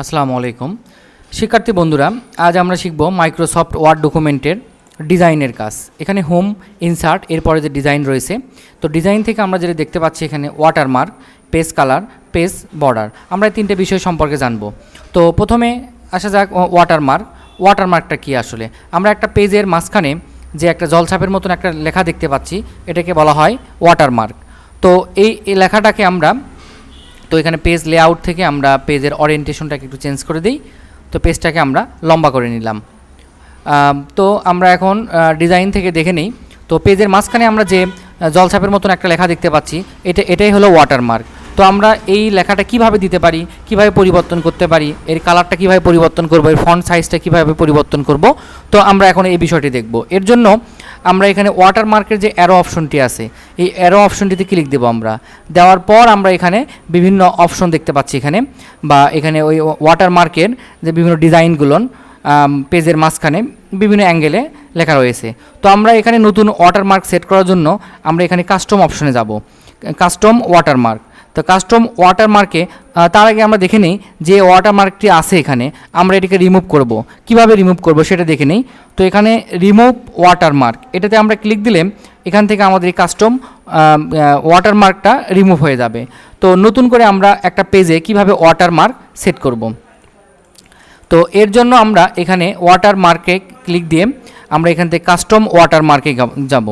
আসসালামু আলাইকুম শিক্ষার্থী বন্ধুরা, আজ আমরা শিখব মাইক্রোসফট ওয়ার্ড ডকুমেন্টের ডিজাইনের কাজ। এখানে হোম, ইনসার্ট, এরপরে যে ডিজাইন রয়েছে, তো ডিজাইন থেকে আমরা যেটা দেখতে পাচ্ছি এখানে watermark, page colour, page border, আমরা এই তিনটে বিষয় সম্পর্কে জানব। তো প্রথমে আসা যাক ওয়াটারমার্ক। ওয়াটারমার্কটা কী আসলে? আমরা একটা পেজের মাঝখানে যে একটা জলছাপের মতন একটা লেখা দেখতে পাচ্ছি, এটাকে বলা হয় ওয়াটারমার্ক। তো এই লেখাটাকে আমরা এখানে পেজ লেআউট থেকে আমরা পেজের ওরিয়েন্টেশনটাকে একটু চেঞ্জ করে দিই। তো পেজটাকে আমরা লম্বা করে নিলাম। তো আমরা এখন ডিজাইন থেকে দেখে নিই। তো পেজের মাঝখানে আমরা যে জলছাপের মতন একটা লেখা দেখতে পাচ্ছি, এটাই হলো ওয়াটারমার্ক। তো আমরা এই লেখাটা কিভাবে দিতে পারি, কিভাবে পরিবর্তন করতে পারি, এর কালারটা কিভাবে পরিবর্তন করব, এর ফন্ট সাইজটা কিভাবে পরিবর্তন করব, তো আমরা এখন এই বিষয়টি দেখব। এর জন্য আমরা এখানে ওয়াটারমার্কের যে অ্যারো অপশনটি আছে, এই অ্যারো অপশনটিতে ক্লিক দেব। আমরা দেওয়ার পর আমরা এখানে বিভিন্ন অপশন দেখতে পাচ্ছি এখানে, বা এখানে ওই ওয়াটারমার্কের যে বিভিন্ন ডিজাইনগুলো পেজের মাঝখানে বিভিন্ন অ্যাঙ্গেলে লেখা রয়েছে। তো আমরা এখানে নতুন ওয়াটারমার্ক সেট করার জন্য আমরা এখানে কাস্টম অপশনে যাব, কাস্টম ওয়াটারমার্ক। তো কাস্টম ওয়াটারমার্কে তার আগে আমরা দেখে নিই যে ওয়াটারমার্কটি আছে এখানে, আমরা এটাকে রিমুভ করব। কিভাবে রিমুভ করব সেটা দেখে নিই। তো এখানে রিমুভ ওয়াটারমার্ক, এটাতে আমরা ক্লিক দিলে এখান থেকে আমাদের এই কাস্টম ওয়াটারমার্কটা রিমুভ হয়ে যাবে। তো নতুন করে আমরা একটা পেজে কিভাবে ওয়াটারমার্ক সেট করব, তো এর জন্য আমরা এখানে ওয়াটারমার্কে ক্লিক দিয়ে আমরা এখান থেকে কাস্টম ওয়াটারমার্কে যাব।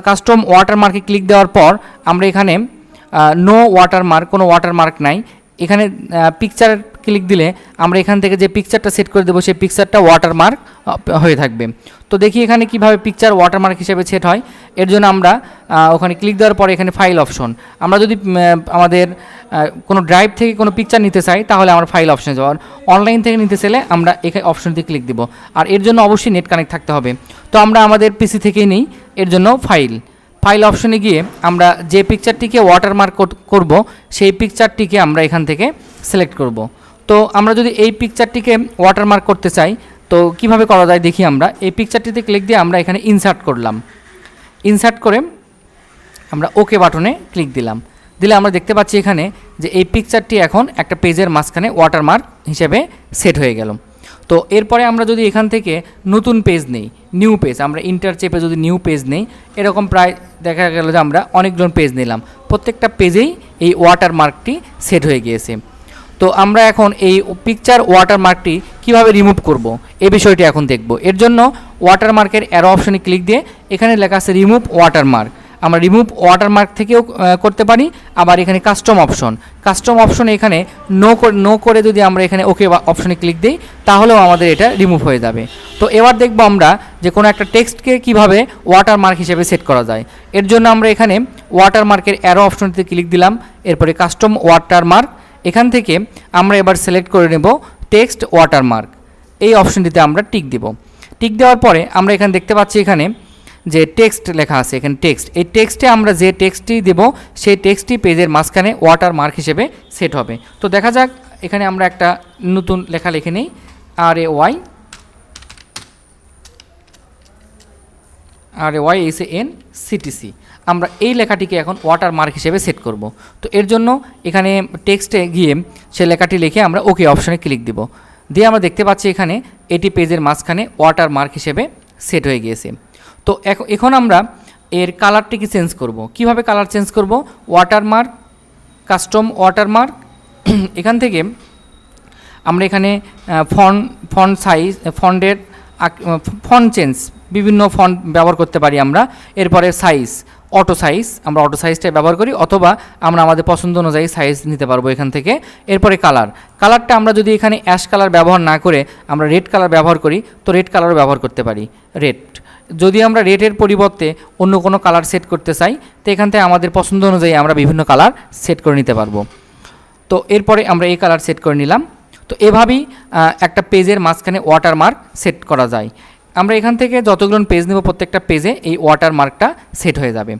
কাস্টম ওয়াটারমার্কে ক্লিক দেওয়ার পর আমরা এখানে নো ওয়াটারমার্ক, কোনো ওয়াটারমার্ক নাই, এখানে পিকচার ক্লিক দিলে আমরা এখান থেকে যে পিকচারটা সেট করে দেবো সেই পিকচারটা ওয়াটারমার্ক হয়ে থাকবে। তো দেখি এখানে কিভাবে পিকচার ওয়াটারমার্ক হিসেবে সেট হয়। এর জন্য আমরা ওখানে ক্লিক দেওয়ার পরে এখানে ফাইল অপশন, আমরা যদি আমাদের কোনো ড্রাইভ থেকে কোনো পিকচার নিতে চাই তাহলে আমরা ফাইল অপশনে যাব। অনলাইন থেকে নিতে চাইলে আমরা এখানে অপশনটি ক্লিক দেবো। আর এর জন্য অবশ্যই নেট কানেক্ট থাকতে হবে। তো আমরা আমাদের পিসি থেকেই নিই, এর জন্য ফাইল অপশনে গিয়ে আমরা যে পিকচারটিকে ওয়াটারমার্ক করব সেই পিকচারটিকে আমরা এখান থেকে সিলেক্ট করব। তো আমরা যদি এই পিকচারটিকে ওয়াটারমার্ক করতে চাই তো কিভাবে করা যায় দেখি। আমরা এই পিকচারটিতে ক্লিক দিয়ে আমরা এখানে ইনসার্ট করলাম। ইনসার্ট করে আমরা ওকে বাটনে ক্লিক দিলে আমরা দেখতে পাচ্ছি এখানে যে এই পিকচারটি এখন একটা পেজের মাঝখানে ওয়াটারমার্ক হিসেবে সেট হয়ে গেল। তো এরপরে আমরা যদি এখান থেকে নতুন পেজ নেই, নিউ পেজ, আমরা ইন্টার চেপে যদি নিউ পেজ নেই, এরকম প্রায় দেখা গেল যে আমরা অনেকজন পেজ নিলাম, প্রত্যেকটা পেজেই এই ওয়াটারমার্কটি সেট হয়ে গিয়েছে। তো আমরা এখন এই পিকচার ওয়াটারমার্কটি কিভাবে রিমুভ করব এই বিষয়টি এখন দেখব। এর জন্য ওয়াটারমার্কের অ্যারো অপশনে ক্লিক দিয়ে এখানে লেখা আছে রিমুভ ওয়াটারমার্ক, আমরা রিমুভ ওয়াটারমার্ক থেকেও করতে পারি। আবার এখানে কাস্টম অপশনে এখানে নো করে যদি আমরা এখানে ওকে অপশনে ক্লিক দিই তাহলেও আমাদের এটা রিমুভ হয়ে যাবে। তো এবার দেখব আমরা যে কোনো একটা টেক্সটকে কিভাবে ওয়াটারমার্ক হিসেবে সেট করা যায়। এর জন্য আমরা এখানে ওয়াটারমার্কের অ্যারো অপশনটিতে ক্লিক দিলাম, এরপরে কাস্টম ওয়াটারমার্ক, এখান থেকে আমরা এবার সিলেক্ট করে নেব টেক্সট ওয়াটারমার্ক, এই অপশনটিতে আমরা টিক দিব। টিক দেওয়ার পরে আমরা এখানে দেখতে পাচ্ছি এখানে যে টেক্সট লেখা আছে, এখানে টেক্সট, এই টেক্সটে আমরা যে টেক্সটটি দেব সেই টেক্সটটি পেজের মাঝখানে ওয়াটারমার্ক হিসেবে সেট হবে। তো দেখা যাক এখানে আমরা একটা নতুন লেখা লিখে নিই, RAYSANCTC, আমরা এই লেখাটিকে এখন ওয়াটারমার্ক হিসেবে সেট করব। তো এর জন্য এখানে টেক্সটে গিয়ে সে লেখাটি লিখে আমরা ওকে অপশনে ক্লিক দিব, দিয়ে আমরা দেখতে পাচ্ছি এখানে এটি পেজের মাঝখানে ওয়াটারমার্ক হিসেবে সেট হয়ে গিয়েছে। তো এখন আমরা এর কালারটিকে চেঞ্জ করব। কিভাবে কালার চেঞ্জ করব? ওয়াটারমার্ক, কাস্টম ওয়াটারমার্ক, এখান থেকে আমরা এখানে ফন্ট সাইজ, ফন্ট চেঞ্জ, বিভিন্ন ফন্ট ব্যবহার করতে পারি আমরা। এরপরে সাইজ, আমরা অটো সাইজটা ব্যবহার করি, অথবা আমরা আমাদের পছন্দ অনুযায়ী সাইজ নিতে পারবো এখান থেকে। এরপরে কালারটা আমরা যদি এখানে অ্যাশ কালার ব্যবহার না করে আমরা রেড কালার ব্যবহার করি তো রেড কালারও ব্যবহার করতে পারি। যদি আমরা রেডের পরিবর্তে অন্য কোনো কালার সেট করতে চাই তো এখান থেকে আমাদের পছন্দ অনুযায়ী আমরা বিভিন্ন কালার সেট করে নিতে পারবো। তো এরপরে আমরা এই কালার সেট করে নিলাম। তো এভাবেই একটা পেজের মাঝখানে ওয়াটারমার্ক সেট করা যায়। আমরা এখান থেকে যতগুলো পেজ নেব প্রত্যেকটা পেজে এই ওয়াটারমার্কটা সেট হয়ে যাবে।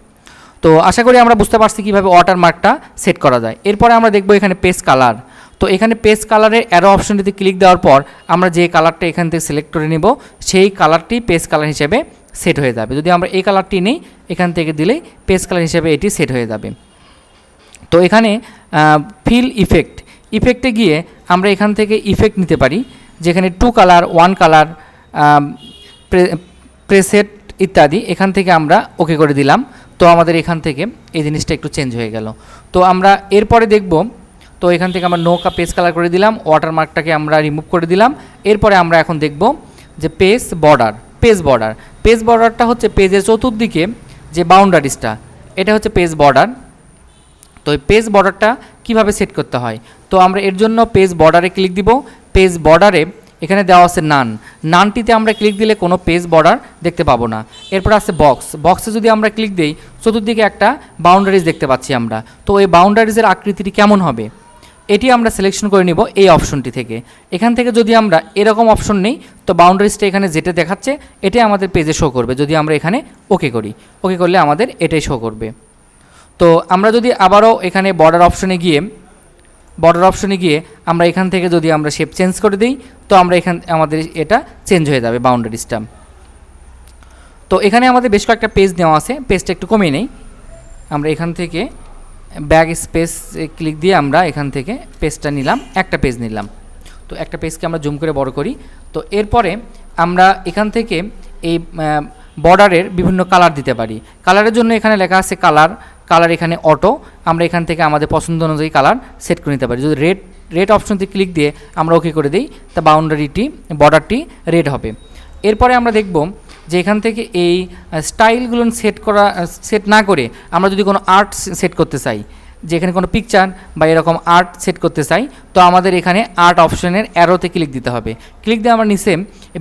তো আশা করি আমরা বুঝতে পারছি কীভাবে ওয়াটারমার্কটা সেট করা যায়। এরপরে আমরা দেখব এখানে পেজ কালার। তো এখানে পেজ কালারের অ্যারো অপশনটিতে ক্লিক দেওয়ার পর আমরা যে কালারটা এখান থেকে সিলেক্ট করে নেব সেই কালারটি পেজ কালার হিসেবে সেট হয়ে যাবে। যদি আমরা এই কালারটি নিই এখান থেকে দিলেই পেজ কালার হিসেবে এটি সেট হয়ে যাবে। তো এখানে ফিল ইফেক্টে গিয়ে আমরা এখান থেকে ইফেক্ট নিতে পারি, যেখানে 2 কালার 1 কালার প্রেসেট ইত্যাদি, এখান থেকে আমরা ওকে করে দিলাম। তো আমাদের এখান থেকে এই জিনিসটা একটু চেঞ্জ হয়ে গেল। তো আমরা এরপরে দেখব, তো এখান থেকে আমরা নো পেজ কালার করে দিলাম, ওয়াটারমার্কটাকে আমরা রিমুভ করে দিলাম। এরপরে আমরা এখন দেখব যে পেজ বর্ডারটা হচ্ছে পেজের চতুর্দিকে যে বাউন্ডারিজটা, এটা হচ্ছে পেজ বর্ডার। তো এই পেজ বর্ডারটা কীভাবে সেট করতে হয়, তো আমরা এর জন্য পেজ বর্ডারে ক্লিক দিব। পেজ বর্ডারে এখানে দেওয়া আছে নানটিতে আমরা ক্লিক দিলে কোনো পেজ বর্ডার দেখতে পাবো না। এরপর আছে বক্সে যদি আমরা ক্লিক দিই, চতুর্দিকে একটা বাউন্ডারিজ দেখতে পাচ্ছি আমরা। তো এই বাউন্ডারিজের আকৃতিটি কেমন হবে এটি আমরা সিলেকশন করে নিব এই অপশনটি থেকে। এখান থেকে যদি আমরা এরকম অপশন নেই, তো বাউন্ডারিজটা এখানে যেটা দেখাচ্ছে এটাই আমাদের পেজে শো করবে। যদি আমরা এখানে ওকে করি, ওকে করলে আমাদের এটাই শো করবে। তো আমরা যদি আবারও এখানে বর্ডার অপশনে গিয়ে আমরা এখান থেকে যদি আমরা শেপ চেঞ্জ করে দিই, তো আমরা আমাদের এটা চেঞ্জ হয়ে যাবে বাউন্ডারিজটা। তো এখানে আমাদের বেশ কয়েকটা পেজ নেওয়া আছে, পেজটা একটু কমিয়ে নেই। আমরা এখান থেকে ব্যাক স্পেস ক্লিক দিয়ে আমরা এখান থেকে পেজটা নিলাম, একটা পেজ নিলাম। তো একটা পেজকে আমরা জুম করে বড় করি। তো এরপরে আমরা এখান থেকে এই বর্ডারের বিভিন্ন কালার দিতে পারি। কালারের জন্য এখানে লেখা আছে কালার এখানে অটো, আমরা এখান থেকে আমাদের পছন্দ অনুযায়ী কালার সেট করে নিতে পারি। যদি রেড অপশনতে ক্লিক দিয়ে আমরা ওকে করে দিই, তা বর্ডারটি রেড হবে। এরপরে আমরা দেখব যে এখান থেকে এই স্টাইলগুলো সেট না করে আমরা যদি কোনো আর্ট সেট করতে চাই, যে এখানে কোনো পিকচার বা এরকম আর্ট সেট করতে চাই, তো আমাদের এখানে আর্ট অপশনের অ্যারোতে ক্লিক দিতে হবে। ক্লিক দিয়ে আমরা নিচে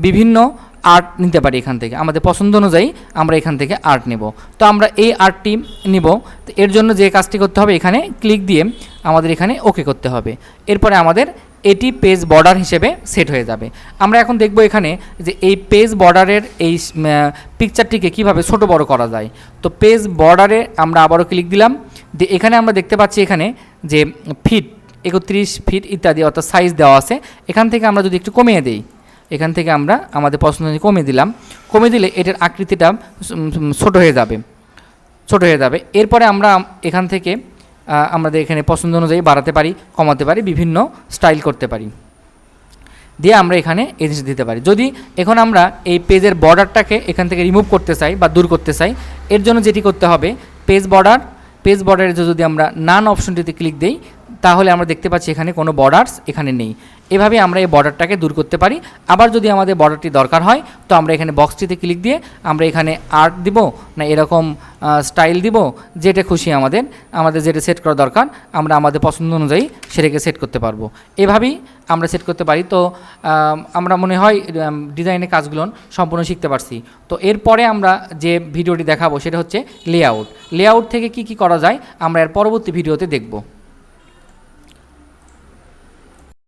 বিভিন্ন আর্ট নিতে পারি। এখান থেকে আমাদের পছন্দ অনুযায়ী আমরা এখান থেকে আর্ট নেব। তো আমরা এই আর্টটি নিব। তো এর জন্য যে কাজটি করতে হবে, এখানে ক্লিক দিয়ে আমাদের এখানে ওকে করতে হবে। এরপরে আমাদের এটি পেজ বর্ডার হিসেবে সেট হয়ে যাবে। আমরা এখন দেখব এখানে যে এই পেজ বর্ডারের এই পিকচারটিকে কিভাবে ছোট বড় করা যায়। তো পেজ বর্ডারে আমরা আবারও ক্লিক দিলাম। এখানে আমরা দেখতে পাচ্ছি এখানে যে ফিট 31 ফিট ইত্যাদি অর্থাৎ সাইজ দেওয়া আছে। এখান থেকে আমরা যদি একটু কমিয়ে দিই, এখান থেকে আমরা আমাদের পছন্দ অনুযায়ী কমিয়ে দিলে এটার আকৃতিটা ছোট হয়ে যাবে। এরপরে আমরা এখান থেকে আমাদের এখানে পছন্দ অনুযায়ী বাড়াতে পারি, কমাতে পারি, বিভিন্ন স্টাইল করতে পারি, দিয়ে আমরা এখানে এই জিনিস দিতে পারি। যদি এখন আমরা এই পেজের বর্ডারটাকে এখান থেকে রিমুভ করতে চাই বা দূর করতে চাই, এর জন্য যেটি করতে হবে, পেজ বর্ডারে যদি আমরা নান অপশনটিতে ক্লিক দিই, তাহলে আমরা দেখতে পাচ্ছি এখানে কোনো বর্ডার্স এখানে নেই। এভাবে আমরা এই বর্ডারটাকে দূর করতে পারি। আবার যদি আমাদের বর্ডারটি দরকার হয়, তো আমরা এখানে বক্সটিতে ক্লিক দিয়ে আমরা এখানে আর্ট দিব না এরকম স্টাইল দিব, যেটা খুশি আমাদের যেটা সেট করা দরকার আমরা আমাদের পছন্দ অনুযায়ী সেটাকে সেট করতে পারবো। এভাবেই আমরা সেট করতে পারি। তো আমরা মনে হয় ডিজাইনের কাজগুলো সম্পূর্ণ শিখতে পারছি। তো এরপরে আমরা যে ভিডিওটি দেখাবো সেটা হচ্ছে লেআউট থেকে কি করা যায় আমরা এর পরবর্তী ভিডিওতে দেখব।